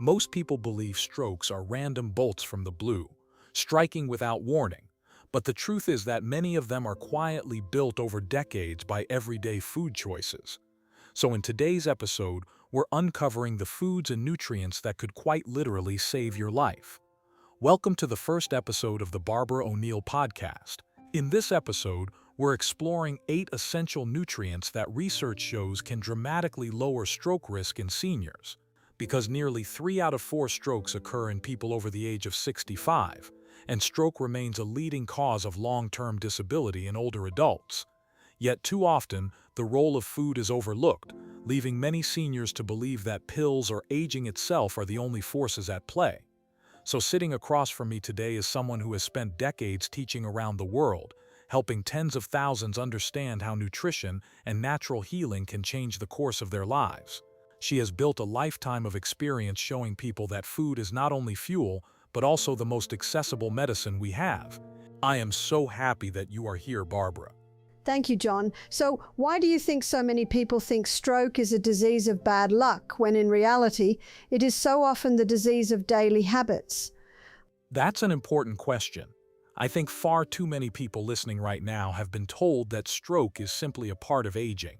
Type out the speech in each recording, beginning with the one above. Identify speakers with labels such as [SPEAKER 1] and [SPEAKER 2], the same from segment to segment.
[SPEAKER 1] Most people believe strokes are random bolts from the blue, striking without warning, but the truth is that many of them are quietly built over decades by everyday food choices. So in today's episode, we're uncovering the foods and nutrients that could quite literally save your life. Welcome to the first episode of the Barbara O'Neill podcast. In this episode, we're exploring 8 essential nutrients that research shows can dramatically lower stroke risk in seniors. Because nearly 3 out of 4 strokes occur in people over the age of 65, and stroke remains a leading cause of long-term disability in older adults. Yet too often, the role of food is overlooked, leaving many seniors to believe that pills or aging itself are the only forces at play. So sitting across from me today is someone who has spent decades teaching around the world, helping tens of thousands understand how nutrition and natural healing can change the course of their lives. She has built a lifetime of experience showing people that food is not only fuel, but also the most accessible medicine we have. I am so happy that you are here, Barbara.
[SPEAKER 2] Thank you, John. So why do you think so many people think stroke is a disease of bad luck, when in reality, it is so often the disease of daily habits?
[SPEAKER 1] That's an important question. I think far too many people listening right now have been told that stroke is simply a part of aging.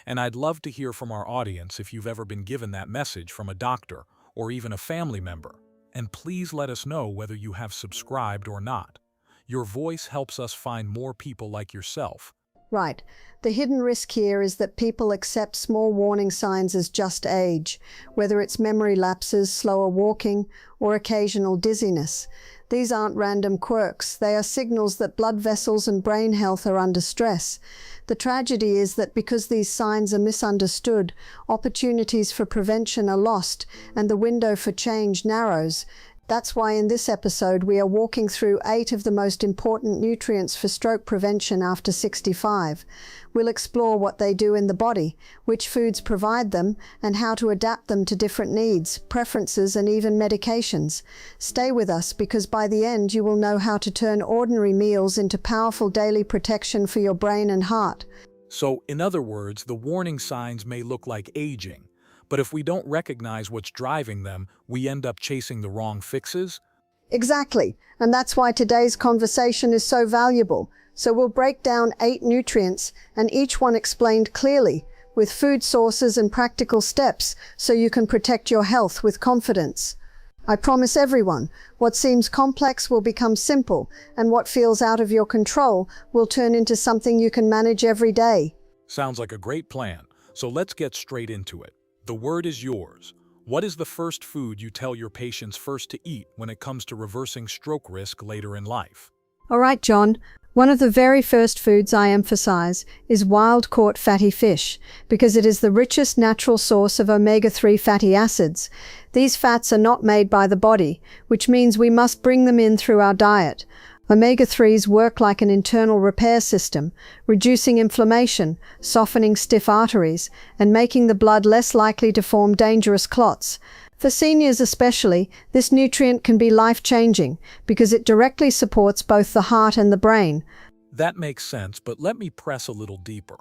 [SPEAKER 1] And I'd love to hear from our audience if you've ever been given that message from a doctor or even a family member. And please let us know whether you have subscribed or not. Your voice helps us find more people like yourself.
[SPEAKER 2] Right. The hidden risk here is that people accept small warning signs as just age, whether it's memory lapses, slower walking, or occasional dizziness. These aren't random quirks. They are signals that blood vessels and brain health are under stress. The tragedy is that because these signs are misunderstood, opportunities for prevention are lost and the window for change narrows. That's why in this episode we are walking through 8 of the most important nutrients for stroke prevention after 65. We'll explore what they do in the body, which foods provide them, and how to adapt them to different needs, preferences, and even medications. Stay with us because by the end you will know how to turn ordinary meals into powerful daily protection for your brain and heart.
[SPEAKER 1] So, in other words, the warning signs may look like aging. But if we don't recognize what's driving them, we end up chasing the wrong fixes?
[SPEAKER 2] Exactly, and that's why today's conversation is so valuable. So we'll break down 8 nutrients, and each one explained clearly, with food sources and practical steps, so you can protect your health with confidence. I promise everyone, what seems complex will become simple, and what feels out of your control will turn into something you can manage every day.
[SPEAKER 1] Sounds like a great plan, so let's get straight into it. The word is yours. What is the first food you tell your patients first to eat when it comes to reversing stroke risk later in life?
[SPEAKER 2] All right, John. One of the very first foods I emphasize is wild-caught fatty fish, because it is the richest natural source of omega-3 fatty acids. These fats are not made by the body, which means we must bring them in through our diet. Omega-3s work like an internal repair system, reducing inflammation, softening stiff arteries, and making the blood less likely to form dangerous clots. For seniors especially, this nutrient can be life-changing because it directly supports both the heart and the brain.
[SPEAKER 1] That makes sense, but let me press a little deeper.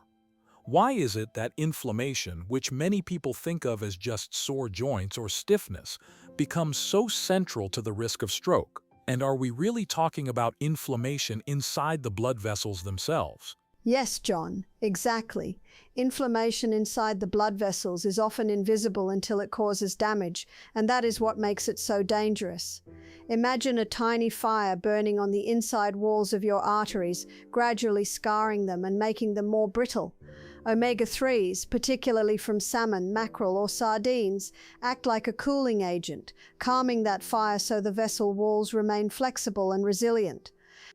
[SPEAKER 1] Why is it that inflammation, which many people think of as just sore joints or stiffness, becomes so central to the risk of stroke? And are we really talking about inflammation inside the blood vessels themselves?
[SPEAKER 2] Yes, John, exactly. Inflammation inside the blood vessels is often invisible until it causes damage, and that is what makes it so dangerous. Imagine a tiny fire burning on the inside walls of your arteries, gradually scarring them and making them more brittle. Omega-3s, particularly from salmon, mackerel, or sardines, act like a cooling agent, calming that fire so the vessel walls remain flexible and resilient.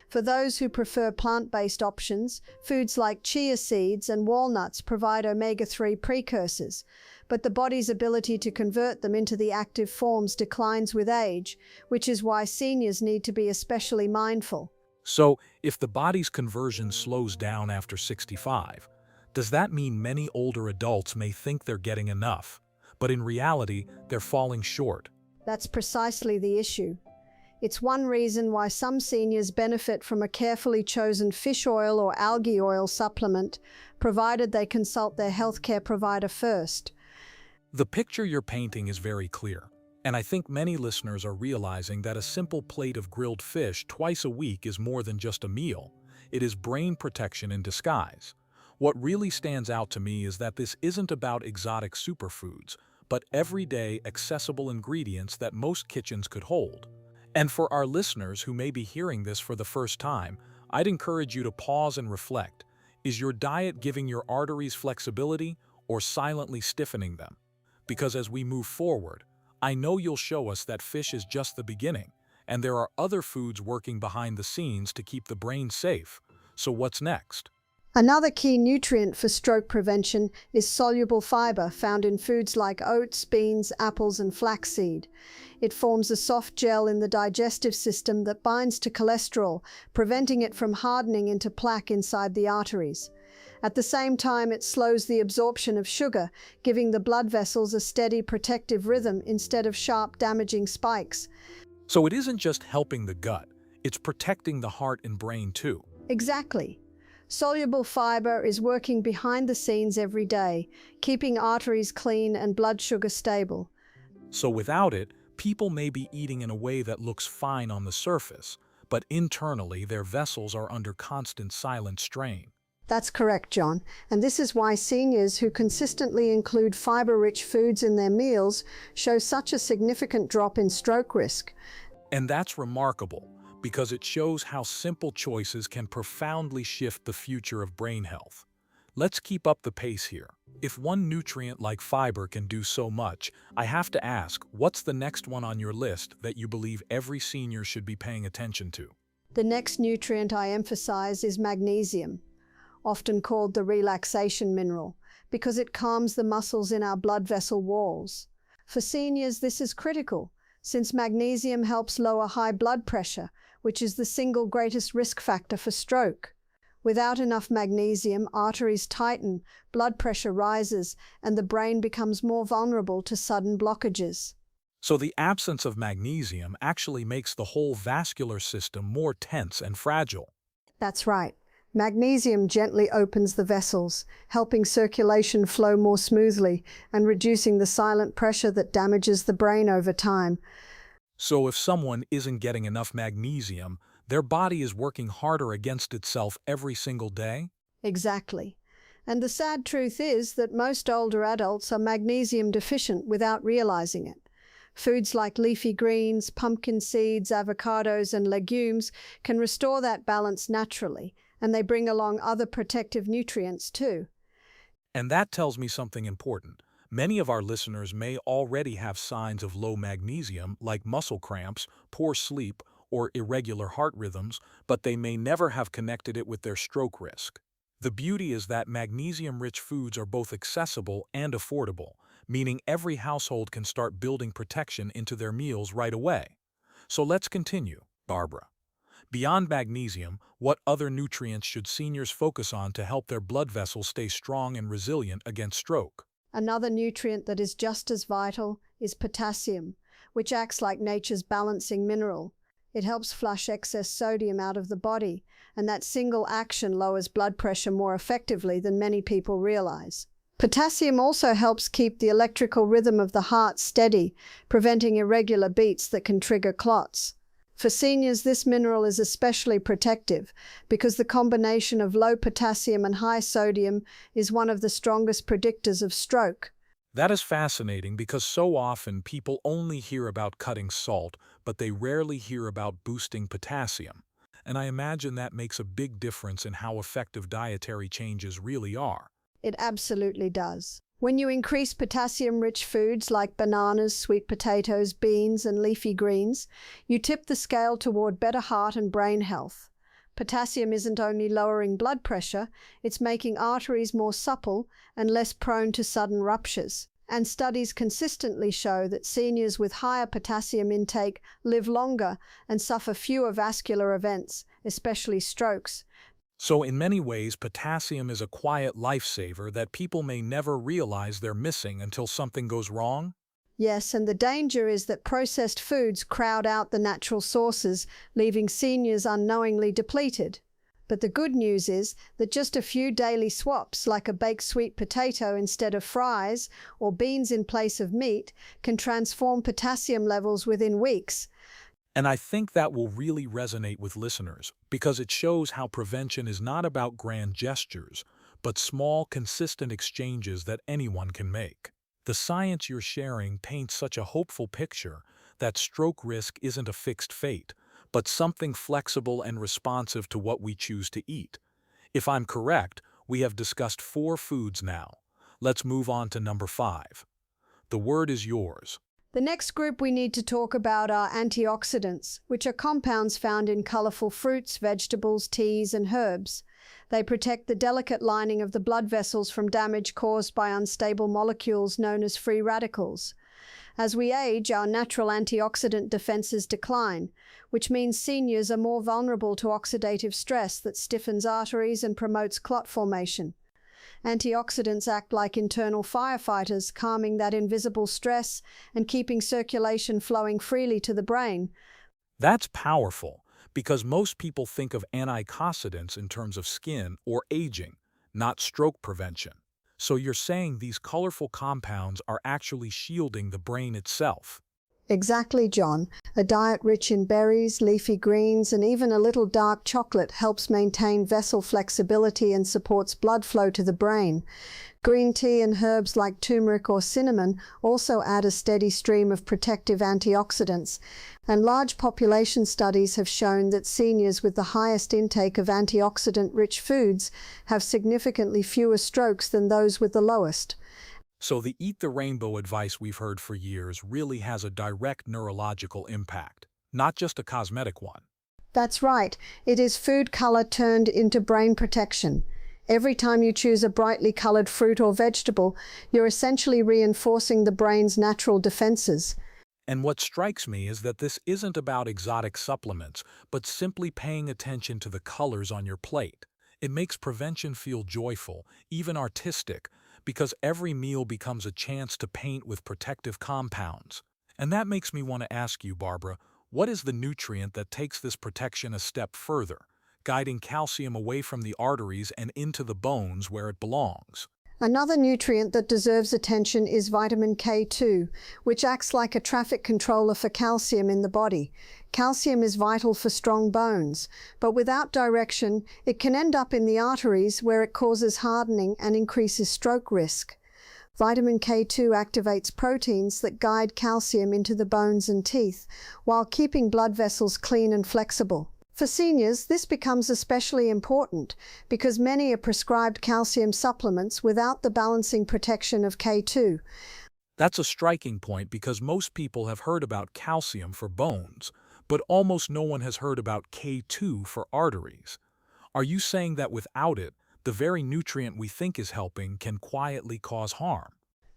[SPEAKER 2] For those who prefer plant-based options, foods like chia seeds and walnuts provide omega-3 precursors, but the body's ability to convert them into the active forms declines with age, which is why seniors need to be especially mindful.
[SPEAKER 1] So, if the body's conversion slows down after 65, does that mean many older adults may think they're getting enough, but in reality, they're falling short?
[SPEAKER 2] That's precisely the issue. It's one reason why some seniors benefit from a carefully chosen fish oil or algae oil supplement, provided they consult their healthcare provider first.
[SPEAKER 1] The picture you're painting is very clear. And I think many listeners are realizing that a simple plate of grilled fish twice a week is more than just a meal. It is brain protection in disguise. What really stands out to me is that this isn't about exotic superfoods, but everyday, accessible ingredients that most kitchens could hold. And for our listeners who may be hearing this for the first time, I'd encourage you to pause and reflect. Is your diet giving your arteries flexibility or silently stiffening them? Because as we move forward, I know you'll show us that fish is just the beginning, and there are other foods working behind the scenes to keep the brain safe. So what's next?
[SPEAKER 2] Another key nutrient for stroke prevention is soluble fiber found in foods like oats, beans, apples, and flaxseed. It forms a soft gel in the digestive system that binds to cholesterol, preventing it from hardening into plaque inside the arteries. At the same time, it slows the absorption of sugar, giving the blood vessels a steady protective rhythm instead of sharp, damaging spikes.
[SPEAKER 1] So it isn't just helping the gut, it's protecting the heart and brain too.
[SPEAKER 2] Exactly. Soluble fiber is working behind the scenes every day, keeping arteries clean and blood sugar stable.
[SPEAKER 1] So without it, people may be eating in a way that looks fine on the surface, but internally their vessels are under constant silent strain.
[SPEAKER 2] That's correct, John. And this is why seniors who consistently include fiber-rich foods in their meals show such a significant drop in stroke risk.
[SPEAKER 1] And that's remarkable, because it shows how simple choices can profoundly shift the future of brain health. Let's keep up the pace here. If one nutrient like fiber can do so much, I have to ask, what's the next one on your list that you believe every senior should be paying attention to?
[SPEAKER 2] The next nutrient I emphasize is magnesium, often called the relaxation mineral, because it calms the muscles in our blood vessel walls. For seniors, this is critical, since magnesium helps lower high blood pressure, which is the single greatest risk factor for stroke. Without enough magnesium, arteries tighten, blood pressure rises, and the brain becomes more vulnerable to sudden blockages.
[SPEAKER 1] So the absence of magnesium actually makes the whole vascular system more tense and fragile.
[SPEAKER 2] That's right. Magnesium gently opens the vessels, helping circulation flow more smoothly and reducing the silent pressure that damages the brain over time.
[SPEAKER 1] So if someone isn't getting enough magnesium, their body is working harder against itself every single day?
[SPEAKER 2] Exactly. And the sad truth is that most older adults are magnesium deficient without realizing it. Foods like leafy greens, pumpkin seeds, avocados, and legumes can restore that balance naturally, and they bring along other protective nutrients too.
[SPEAKER 1] And that tells me something important. Many of our listeners may already have signs of low magnesium, like muscle cramps, poor sleep, or irregular heart rhythms, but they may never have connected it with their stroke risk. The beauty is that magnesium-rich foods are both accessible and affordable, meaning every household can start building protection into their meals right away. So let's continue, Barbara. Beyond magnesium, what other nutrients should seniors focus on to help their blood vessels stay strong and resilient against stroke?
[SPEAKER 2] Another nutrient that is just as vital is potassium, which acts like nature's balancing mineral. It helps flush excess sodium out of the body, and that single action lowers blood pressure more effectively than many people realize. Potassium also helps keep the electrical rhythm of the heart steady, preventing irregular beats that can trigger clots. For seniors, this mineral is especially protective because the combination of low potassium and high sodium is one of the strongest predictors of stroke.
[SPEAKER 1] That is fascinating because so often people only hear about cutting salt, but they rarely hear about boosting potassium. And I imagine that makes a big difference in how effective dietary changes really are.
[SPEAKER 2] It absolutely does. When you increase potassium-rich foods like bananas, sweet potatoes, beans, and leafy greens, you tip the scale toward better heart and brain health. Potassium isn't only lowering blood pressure, it's making arteries more supple and less prone to sudden ruptures. And studies consistently show that seniors with higher potassium intake live longer and suffer fewer vascular events, especially strokes.
[SPEAKER 1] So in many ways, potassium is a quiet lifesaver that people may never realize they're missing until something goes wrong?
[SPEAKER 2] Yes, and the danger is that processed foods crowd out the natural sources, leaving seniors unknowingly depleted. But the good news is that just a few daily swaps, like a baked sweet potato instead of fries or beans in place of meat, can transform potassium levels within weeks.
[SPEAKER 1] And I think that will really resonate with listeners because it shows how prevention is not about grand gestures, but small, consistent exchanges that anyone can make. The science you're sharing paints such a hopeful picture that stroke risk isn't a fixed fate, but something flexible and responsive to what we choose to eat. If I'm correct, we have discussed 4 foods now. Let's move on to number 5. The word is yours.
[SPEAKER 2] The next group we need to talk about are antioxidants, which are compounds found in colorful fruits, vegetables, teas, and herbs. They protect the delicate lining of the blood vessels from damage caused by unstable molecules known as free radicals. As we age, our natural antioxidant defenses decline, which means seniors are more vulnerable to oxidative stress that stiffens arteries and promotes clot formation. Antioxidants act like internal firefighters, calming that invisible stress and keeping circulation flowing freely to the brain.
[SPEAKER 1] That's powerful because most people think of antioxidants in terms of skin or aging, not stroke prevention. So you're saying these colorful compounds are actually shielding the brain itself.
[SPEAKER 2] Exactly, John. A diet rich in berries, leafy greens, and even a little dark chocolate helps maintain vessel flexibility and supports blood flow to the brain. Green tea and herbs like turmeric or cinnamon also add a steady stream of protective antioxidants, and large population studies have shown that seniors with the highest intake of antioxidant-rich foods have significantly fewer strokes than those with the lowest.
[SPEAKER 1] So the eat the rainbow advice we've heard for years really has a direct neurological impact, not just a cosmetic one.
[SPEAKER 2] That's right. It is food color turned into brain protection. Every time you choose a brightly colored fruit or vegetable, you're essentially reinforcing the brain's natural defenses.
[SPEAKER 1] And what strikes me is that this isn't about exotic supplements, but simply paying attention to the colors on your plate. It makes prevention feel joyful, even artistic, because every meal becomes a chance to paint with protective compounds. And that makes me want to ask you, Barbara, what is the nutrient that takes this protection a step further, guiding calcium away from the arteries and into the bones where it belongs?
[SPEAKER 2] Another nutrient that deserves attention is vitamin K2, which acts like a traffic controller for calcium in the body. Calcium is vital for strong bones, but without direction, it can end up in the arteries where it causes hardening and increases stroke risk. Vitamin K2 activates proteins that guide calcium into the bones and teeth, while keeping blood vessels clean and flexible. For seniors, this becomes especially important because many are prescribed calcium supplements without the balancing protection of K2.
[SPEAKER 1] That's a striking point because most people have heard about calcium for bones, but almost no one has heard about K2 for arteries. Are you saying that without it, the very nutrient we think is helping can quietly cause harm?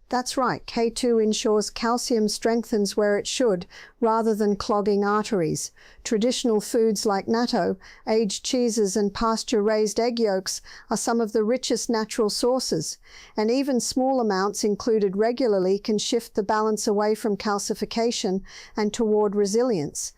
[SPEAKER 2] That's right. K2 ensures calcium strengthens where it should, rather than clogging arteries. Traditional foods like natto, aged cheeses, and pasture-raised egg yolks are some of the richest natural sources, and even small amounts included regularly can shift the balance away from calcification and toward resilience.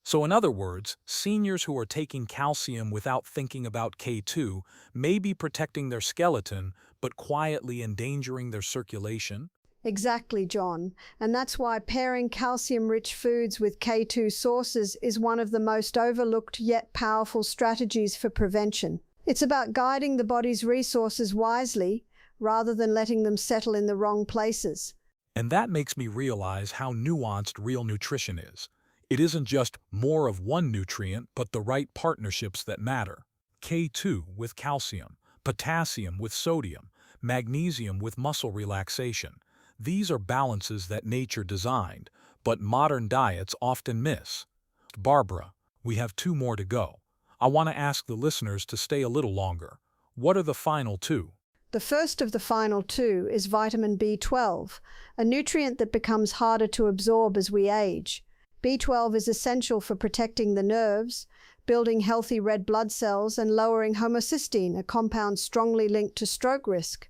[SPEAKER 1] So in other words, seniors who are taking calcium without thinking about K2 may be protecting their skeleton, but quietly endangering their circulation?
[SPEAKER 2] Exactly, John. And that's why pairing calcium-rich foods with K2 sources is one of the most overlooked yet powerful strategies for prevention. It's about guiding the body's resources wisely, rather than letting them settle in the wrong places.
[SPEAKER 1] And that makes me realize how nuanced real nutrition is. It isn't just more of one nutrient, but the right partnerships that matter. K2 with calcium, potassium with sodium, magnesium with muscle relaxation. These are balances that nature designed, but modern diets often miss. Barbara, we have 2 more to go. I want to ask the listeners to stay a little longer. What are the final 2?
[SPEAKER 2] The first of the final 2 is vitamin B12, a nutrient that becomes harder to absorb as we age. B12 is essential for protecting the nerves, building healthy red blood cells, and lowering homocysteine, a compound strongly linked to stroke risk.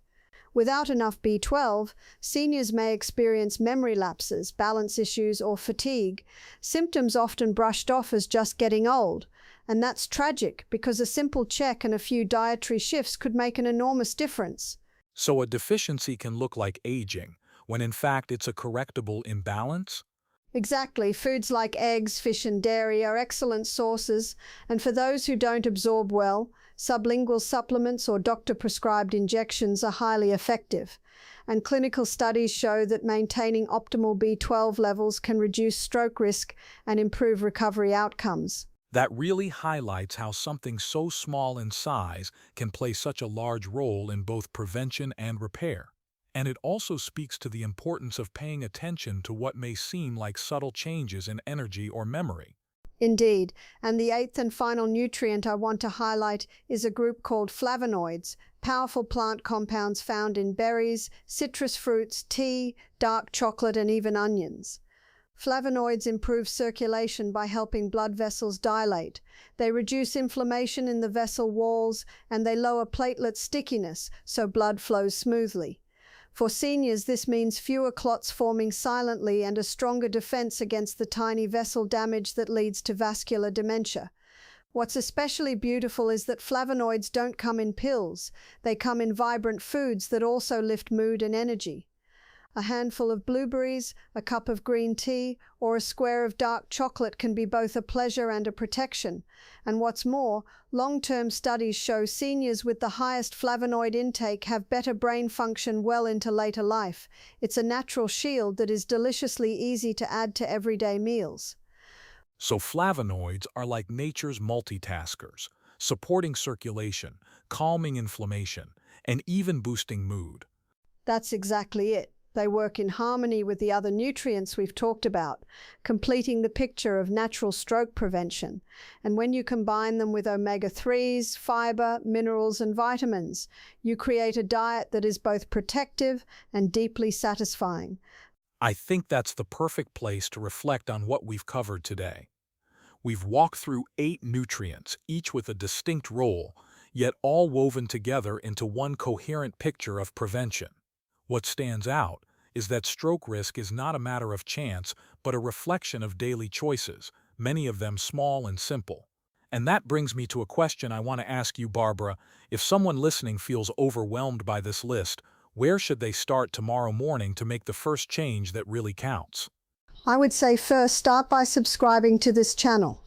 [SPEAKER 2] Without enough B12, seniors may experience memory lapses, balance issues, or fatigue, symptoms often brushed off as just getting old. And that's tragic because a simple check and a few dietary shifts could make an enormous difference.
[SPEAKER 1] So a deficiency can look like aging, when in fact it's a correctable imbalance?
[SPEAKER 2] Exactly. Foods like eggs, fish, and dairy are excellent sources, and for those who don't absorb well, sublingual supplements or doctor-prescribed injections are highly effective. And clinical studies show that maintaining optimal B12 levels can reduce stroke risk and improve recovery outcomes.
[SPEAKER 1] That really highlights how something so small in size can play such a large role in both prevention and repair. And it also speaks to the importance of paying attention to what may seem like subtle changes in energy or memory.
[SPEAKER 2] Indeed, and the eighth and final nutrient I want to highlight is a group called flavonoids, powerful plant compounds found in berries, citrus fruits, tea, dark chocolate, and even onions. Flavonoids improve circulation by helping blood vessels dilate. They reduce inflammation in the vessel walls, and they lower platelet stickiness so blood flows smoothly. For seniors, this means fewer clots forming silently and a stronger defense against the tiny vessel damage that leads to vascular dementia. What's especially beautiful is that flavonoids don't come in pills. They come in vibrant foods that also lift mood and energy. A handful of blueberries, a cup of green tea, or a square of dark chocolate can be both a pleasure and a protection. And what's more, long-term studies show seniors with the highest flavonoid intake have better brain function well into later life. It's a natural shield that is deliciously easy to add to everyday meals.
[SPEAKER 1] So flavonoids are like nature's multitaskers, supporting circulation, calming inflammation, and even boosting mood.
[SPEAKER 2] That's exactly it. They work in harmony with the other nutrients we've talked about, completing the picture of natural stroke prevention. And when you combine them with omega-3s, fiber, minerals, and vitamins, you create a diet that is both protective and deeply satisfying.
[SPEAKER 1] I think that's the perfect place to reflect on what we've covered today. We've walked through 8 nutrients, each with a distinct role, yet all woven together into one coherent picture of prevention. What stands out is that stroke risk is not a matter of chance, but a reflection of daily choices, many of them small and simple. And that brings me to a question I want to ask you, Barbara. If someone listening feels overwhelmed by this list, where should they start tomorrow morning to make the first change that really counts?
[SPEAKER 2] I would say first start by subscribing to this channel.